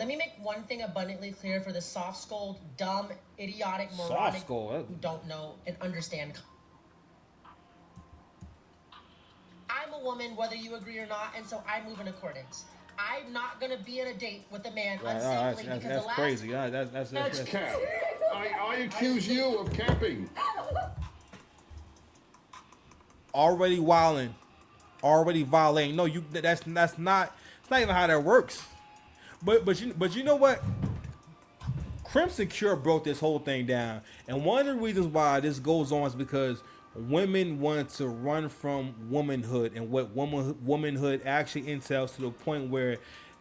Let me make one thing abundantly clear for the soft-skulled, dumb, idiotic, Soft moronic skull. who don't know and understand. I'm a woman, whether you agree or not, and so I move in accordance. I'm not gonna be on a date with a man Right, unsafely because the that's last. crazy. That's cap. I accuse you of capping. Already wilding, already violating. No, you. That's not. It's not even how that works. But you know what? Crimson Cure broke this whole thing down, and one of the reasons why this goes on is because women want to run from womanhood and what womanhood actually entails to the point where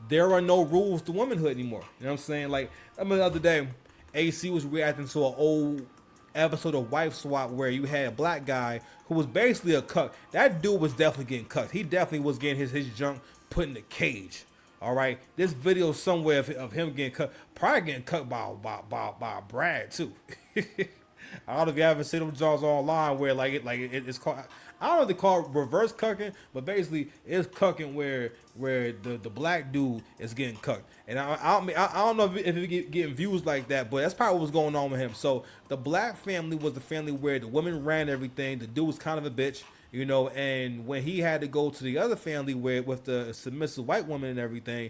there are no rules to womanhood anymore. You know what I'm saying? Like, I mean, the other day, AC was reacting to an old episode of Wife Swap where you had a black guy who was basically a cuck. That dude was definitely getting cucked. He definitely was getting his junk put in the cage. All right, this video somewhere of him getting cut, probably getting cut by Brad too. I don't know if you haven't seen them jaws online where it's called. I don't know if they call it reverse cucking, but basically it's cucking where the black dude is getting cucked. And I don't know if it getting views like that, but that's probably what was going on with him. So the black family was the family where the women ran everything. The dude was kind of a bitch, you know. And when he had to go to the other family where with the submissive white woman and everything,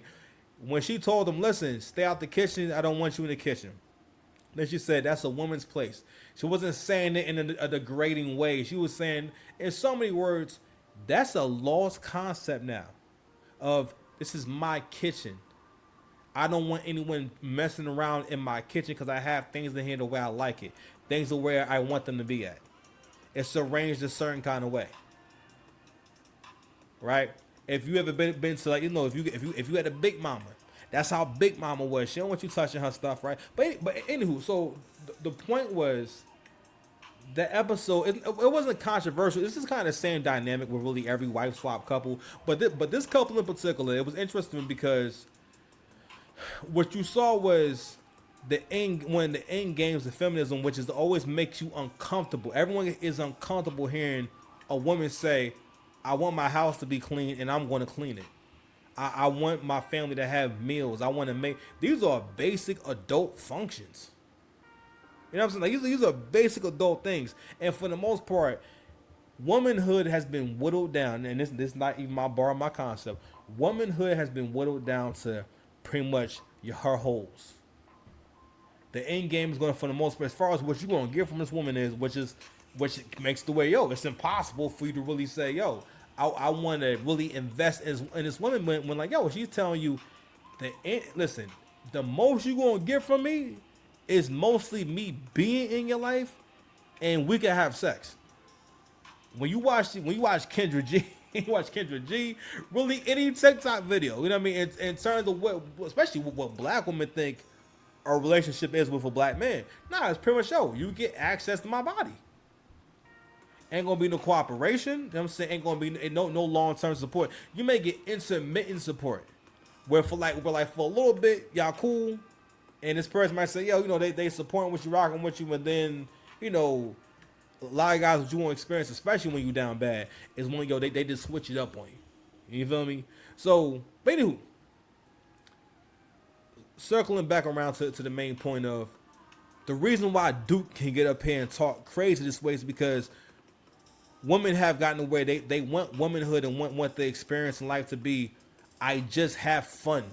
when she told him, "Listen, stay out the kitchen. I don't want you in the kitchen." Then she said that's a woman's place. She wasn't saying it in a degrading way. She was saying, in so many words, that's a lost concept now. Of this is my kitchen. I don't want anyone messing around in my kitchen because I have things in here the way I like it. Things the way I want them to be at. It's arranged a certain kind of way, right? If you ever been to, like, you know, if you had a big mama, that's how big mama was. She don't want you touching her stuff, right? But anywho, so the point was the episode. It wasn't controversial. This is kind of the same dynamic with really every wife swap couple, but this couple in particular, it was interesting because what you saw was the end games of feminism, which is to always makes you uncomfortable. Everyone is uncomfortable hearing a woman say, "I want my house to be clean, and I'm going to clean it. I want my family to have meals. I want to make." These are basic adult functions. You know what I'm saying? Like, these are basic adult things, and for the most part, womanhood has been whittled down. And this is not even my concept. Womanhood has been whittled down to pretty much her holes. The end game is going to, for the most part, as far as what you're going to get from this woman is, which makes the way, yo, it's impossible for you to really say, yo, I want to really invest in this woman when like, yo, she's telling you, listen, the most you're going to get from me is mostly me being in your life, and we can have sex. When you watch Kendra G, you watch Kendra G, really any TikTok video, you know what I mean? In terms of what, especially what black women think a relationship is with a black man. Nah, it's pretty much, yo, you get access to my body. Ain't gonna be no cooperation. You know what I'm saying? Ain't gonna be no long term support. You may get intermittent support. Where for a little bit, y'all cool. And this person might say, yo, you know, they supporting what you rocking with you, but then, you know, a lot of guys what you won't experience, especially when you down bad, is when they just switch it up on you. You feel me? So, but anywho, circling back around to the main point of the reason why Duke can get up here and talk crazy this way is because women have gotten away. They want womanhood and want the experience in life to be, I just have fun.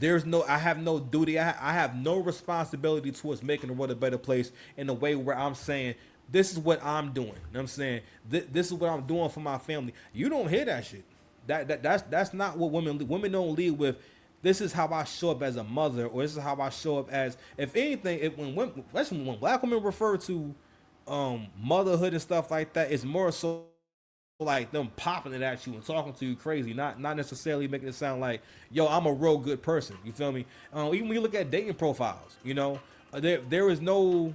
I have no duty. I have no responsibility towards making the world a better place in a way where I'm saying, this is what I'm doing. You know what I'm saying? This is what I'm doing for my family. You don't hear that shit. That's not what women don't lead with. This is how I show up as a mother, or this is how I show up as, if anything, especially when black women refer to motherhood and stuff like that, it's more so like them popping it at you and talking to you crazy, not necessarily making it sound like, yo, I'm a real good person. You feel me? Even when you look at dating profiles, you know, there is no,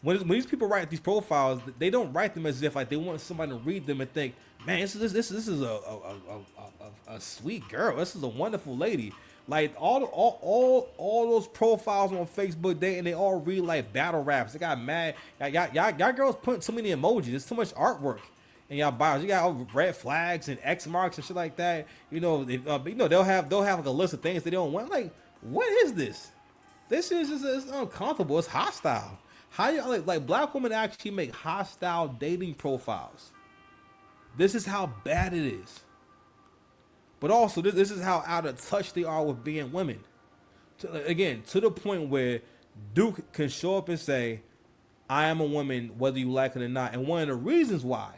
when these people write these profiles, they don't write them as if like they want somebody to read them and think, man, this is a sweet girl. This is a wonderful lady. Like all those profiles on Facebook dating, they all read like battle raps. They got mad. Y'all girls putting too many emojis. It's too much artwork. in y'all bios. You got all red flags and X marks and shit like that. They'll have like a list of things they don't want. Like, what is this? This is just it's uncomfortable. It's hostile. How you like black women actually make hostile dating profiles? This is how bad it is. But also, this is how out of touch they are with being women. Again, to the point where Duke can show up and say, I am a woman, whether you like it or not. And one of the reasons why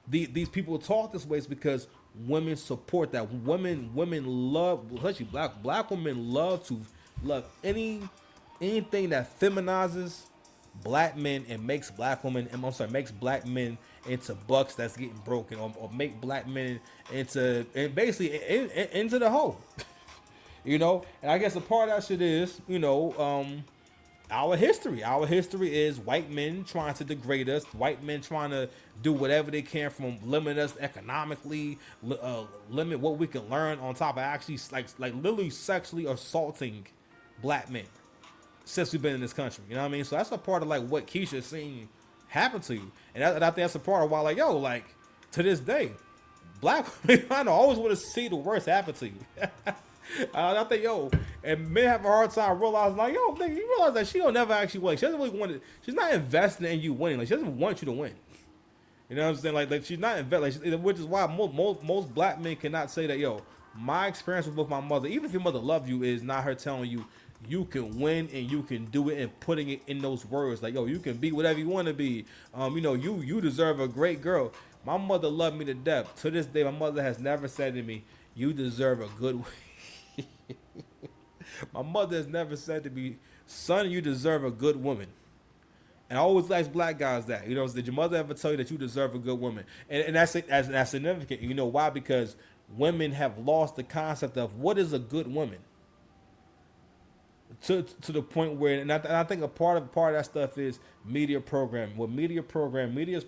these people talk this way is because women support that. Women love, especially black women love anything that feminizes black men and makes black men into bucks that's getting broken, or make black men into the hoe. And I guess a part of that shit is, our history. Our history is white men trying to degrade us, white men trying to do whatever they can from limit us economically, limit what we can learn, on top of actually like literally sexually assaulting black men since we've been in this country. You know what I mean? So that's a part of like what Keisha's seen happen to you. And I think that's a part of why, like, to this day, black women I always want to see the worst happen to you. I think, and men have a hard time realizing, like, nigga, you realize that she don't never actually win. She doesn't really want it. She's not investing in you winning. Like, she doesn't want you to win. You know what I'm saying? Like she's not investing. Which is why most black men cannot say that, my experience with my mother, even if your mother loved you, is not her telling you you can win and you can do it, and putting it in those words like, you can be whatever you want to be. You deserve a great girl. My mother loved me to death. To this day, my mother has never said to me, you deserve a good my mother has never said to me, son, you deserve a good woman. And I always ask black guys that, did your mother ever tell you that you deserve a good woman? And that's significant. You know why? Because women have lost the concept of what is a good woman. To the point where, and I think a part of that stuff is media programming. Media's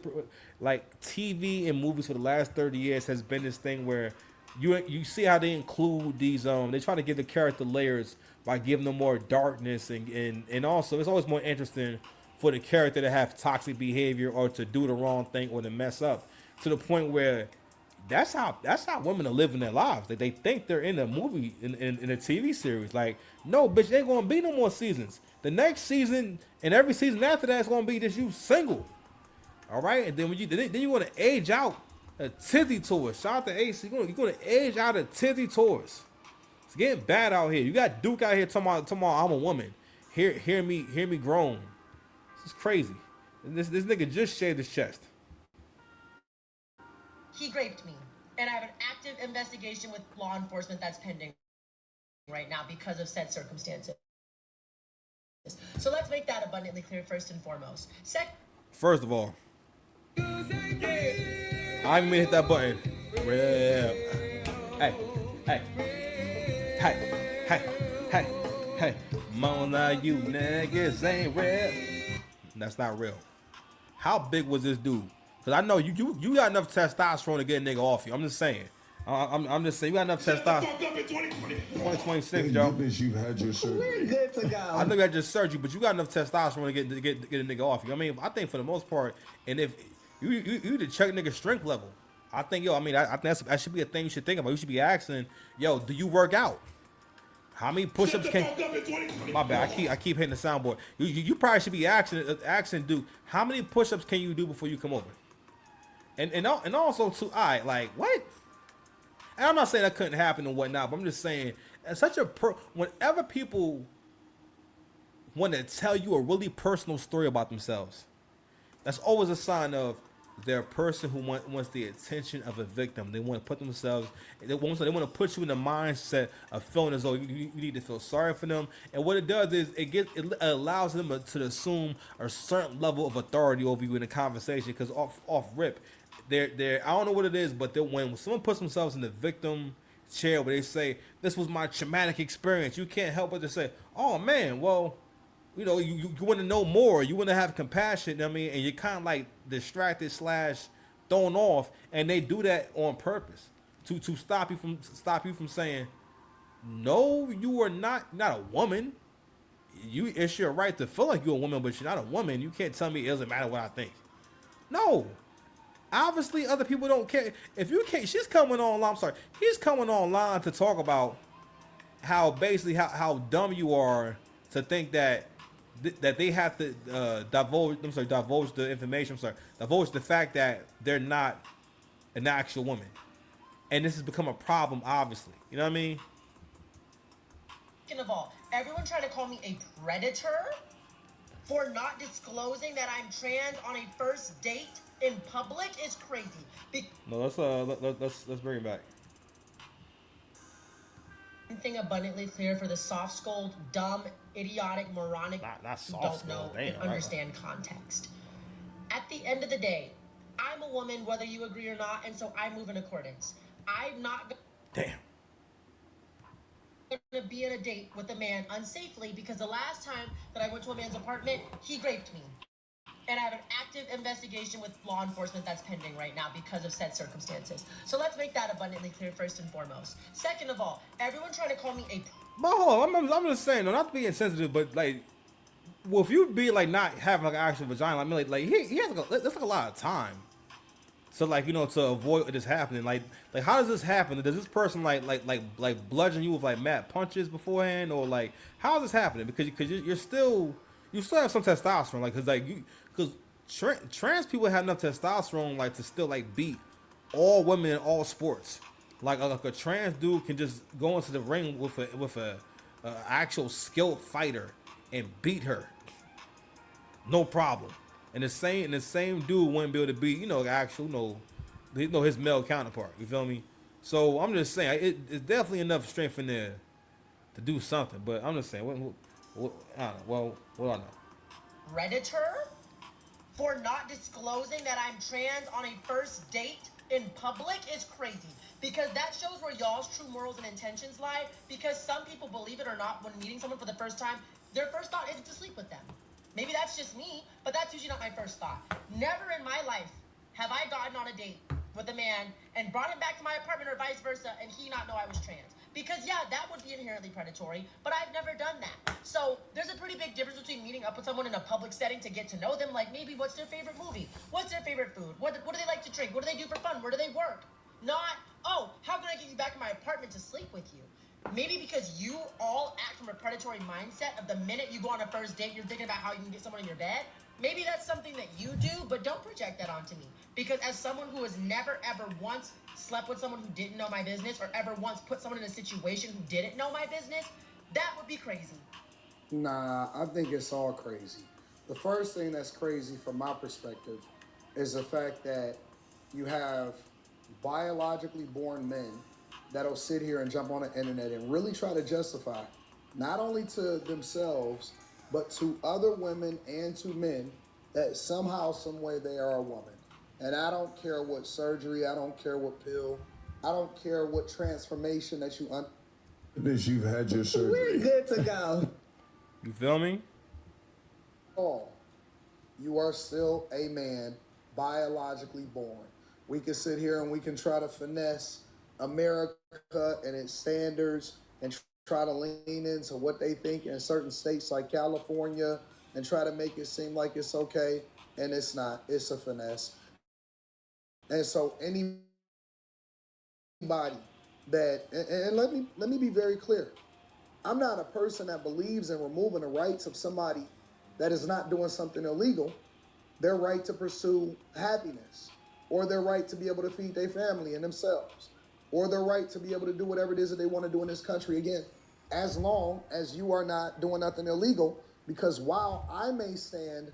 like TV and movies for the last 30 years has been this thing where you see how they include these they try to give the character layers by giving them more darkness, and also it's always more interesting for the character to have toxic behavior or to do the wrong thing or to mess up, to the point where that's how women are living their lives. They think they're in a movie, in a TV series. Like, no, bitch, there ain't gonna be no more seasons. The next season and every season after that is gonna be just you single. All right, and then you want to age out a tizzy tour. Shout out to AC. You're gonna age out a tizzy tours. It's getting bad out here. You got Duke out here talking about I'm a woman. Hear me groan. This is crazy. This nigga just shaved his chest. He raped me, and I have an active investigation with law enforcement that's pending right now because of said circumstances. So let's make that abundantly clear first and foremost. First of all, I didn't mean to hit that button. Hey. Mona, you niggas ain't real. That's not real. How big was this dude? Because I know you got enough testosterone to get a nigga off you. I'm just saying. I'm just saying, you got enough testosterone. 2026, Joe. You've had your surgery. I know you had your surgery, but you got enough testosterone to get a nigga off you. I mean, I think for the most part, and if you to check nigga's strength level, I think, I think that should be a thing you should think about. You should be asking, do you work out? How many push-ups can? My bad. I keep hitting the soundboard. You probably should be asking Duke, how many push-ups can you do before you come over? And also too, like what? And I'm not saying that couldn't happen and whatnot, but I'm just saying, it's such whenever people want to tell you a really personal story about themselves, that's always a sign of they're a person who wants the attention of a victim. They want to put themselves, they want to put you in the mindset of feeling as though you need to feel sorry for them. And what it does is it allows them to assume a certain level of authority over you in a conversation. Because off rip, they're I don't know what it is, but when someone puts themselves in the victim chair where they say, this was my traumatic experience, you can't help but to say, oh man, well, you want to know more, you want to have compassion, and you're kind of like distracted / thrown off, and they do that on purpose to stop you from saying, no, you are not a woman. It's your right to feel like you're a woman, but you're not a woman. You can't tell me it doesn't matter what I think. No. Obviously, other people don't care. If you can't, she's coming online. I'm sorry, he's coming online to talk about how basically how dumb you are to think that that they have to divulge. I'm sorry, divulge the information. I'm sorry, divulge the fact that they're not an actual woman, and this has become a problem. Obviously, you know what I mean. Second of all, everyone trying to call me a predator for not disclosing that I'm trans on a first date in public is crazy. No, let's bring it back. Thing abundantly clear for the soft-skulled, dumb, idiotic, moronic Not who don't know soft-skulled, damn, and understand context. At the end of the day, I'm a woman, whether you agree or not, and so I move in accordance. I'm not Damn. gonna be in a date with a man unsafely because the last time that I went to a man's apartment, he raped me. And I have an active investigation with law enforcement that's pending right now because of said circumstances. So let's make that abundantly clear first and foremost. Second of all, everyone trying to call me a But hold on, I'm just saying, no, not to be insensitive, but like, well, if you be like not having like an actual vagina, I mean, like he has that's like a lot of time. So like, you know, to avoid this happening, like how does this happen? Does this person like bludgeon you with like mad punches beforehand, or like how is this happening? Because you still have some testosterone, like because trans people have enough testosterone like to still like beat all women in all sports. Like a trans dude can just go into the ring with a actual skilled fighter and beat her, no problem. And the same dude wouldn't be able to beat, you know, actual his male counterpart. You feel me? So I'm just saying it's definitely enough strength in there to do something. But I'm just saying, what I don't know. Well, what I know. predator for not disclosing that I'm trans on a first date in public is crazy. Because that shows where y'all's true morals and intentions lie. Because some people, believe it or not, when meeting someone for the first time, their first thought isn't to sleep with them. Maybe that's just me, but that's usually not my first thought. Never in my life have I gotten on a date with a man and brought him back to my apartment or vice versa and he not know I was trans. Because yeah, that would be inherently predatory, but I've never done that. So there's a pretty big difference between meeting up with someone in a public setting to get to know them, like maybe what's their favorite movie? What's their favorite food? What do they like to drink? What do they do for fun? Where do they work? Not, oh, how can I get you back in my apartment to sleep with you? Maybe because you all act from a predatory mindset of the minute you go on a first date, you're thinking about how you can get someone in your bed. Maybe that's something that you do, but don't project that onto me. Because as someone who has never, ever once slept with someone who didn't know my business or ever once put someone in a situation who didn't know my business, that would be crazy. Nah, I think it's all crazy. The first thing that's crazy from my perspective is the fact that you have biologically born men that'll sit here and jump on the internet and really try to justify, not only to themselves, but to other women and to men, that somehow, some way they are a woman. And I don't care what surgery, I don't care what pill, I don't care what transformation that you This you've had your We're surgery. good to go. You feel me? all. You are still a man, biologically born. We can sit here and we can try to finesse America and its standards and try to lean into what they think in certain states like California and try to make it seem like it's okay, and it's not. It's a finesse. And so anybody that and let me be very clear. I'm not a person that believes in removing the rights of somebody that is not doing something illegal, their right to pursue happiness, or their right to be able to feed their family and themselves, or their right to be able to do whatever it is that they want to do in this country again, as long as you are not doing nothing illegal. Because while I may stand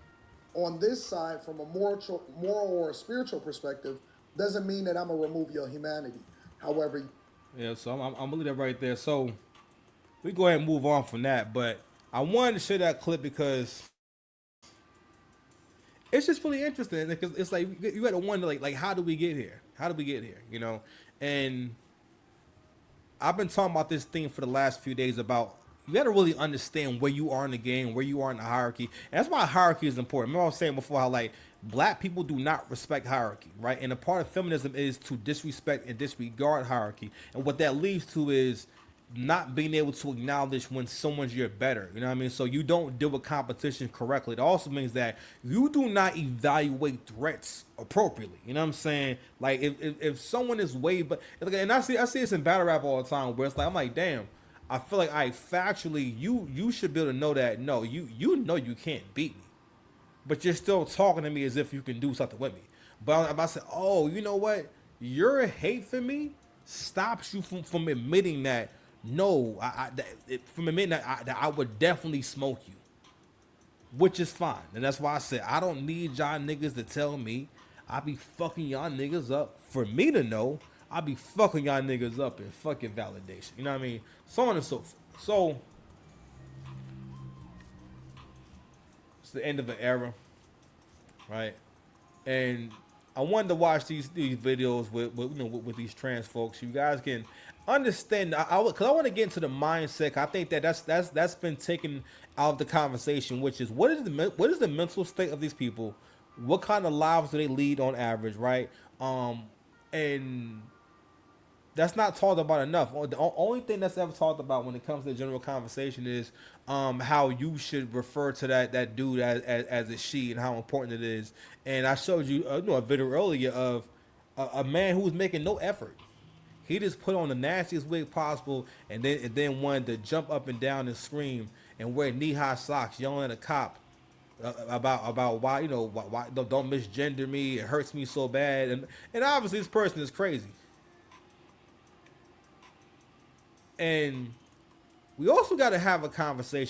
on this side from a moral or a spiritual perspective, doesn't mean that I'm gonna remove your humanity. However, Yeah, so I'm gonna leave that right there. So we go ahead and move on from that. But I wanted to share that clip because it's just really interesting. Because it's like you got to wonder, like how do we get here? How do we get here? You know, and I've been talking about this thing for the last few days about you got to really understand where you are in the game, where you are in the hierarchy. And that's why hierarchy is important. Remember I was saying before how like black people do not respect hierarchy, right? And a part of feminism is to disrespect and disregard hierarchy. And what that leads to is not being able to acknowledge when someone's your better. You know what I mean? So you don't deal with competition correctly. It also means that you do not evaluate threats appropriately. You know what I'm saying? Like if someone is way, but and I see this in battle rap all the time where it's like I'm like, damn, I feel like factually you should be able to know that no, you know you can't beat me, but you're still talking to me as if you can do something with me. But I say, oh, you know what? Your hate for me stops you from admitting that no, from admitting that I would definitely smoke you, which is fine. And that's why I said I don't need y'all niggas to tell me I be fucking y'all niggas up for me to know I be fucking y'all niggas up in fucking validation. You know what I mean? So on and so forth. So it's the end of an era, right? And I wanted to watch these videos with these trans folks. You guys can understand. Because I want to get into the mindset. I think that's been taken out of the conversation, which is what is the mental state of these people? What kind of lives do they lead on average, right? And that's not talked about enough. The only thing that's ever talked about when it comes to the general conversation is how you should refer to that dude as a she and how important it is. And I showed you a video earlier of a man who was making no effort. He just put on the nastiest wig possible and then wanted to jump up and down and scream and wear knee-high socks, yelling at a cop about why why don't misgender me, it hurts me so bad, and obviously this person is crazy. And we also got to have a conversation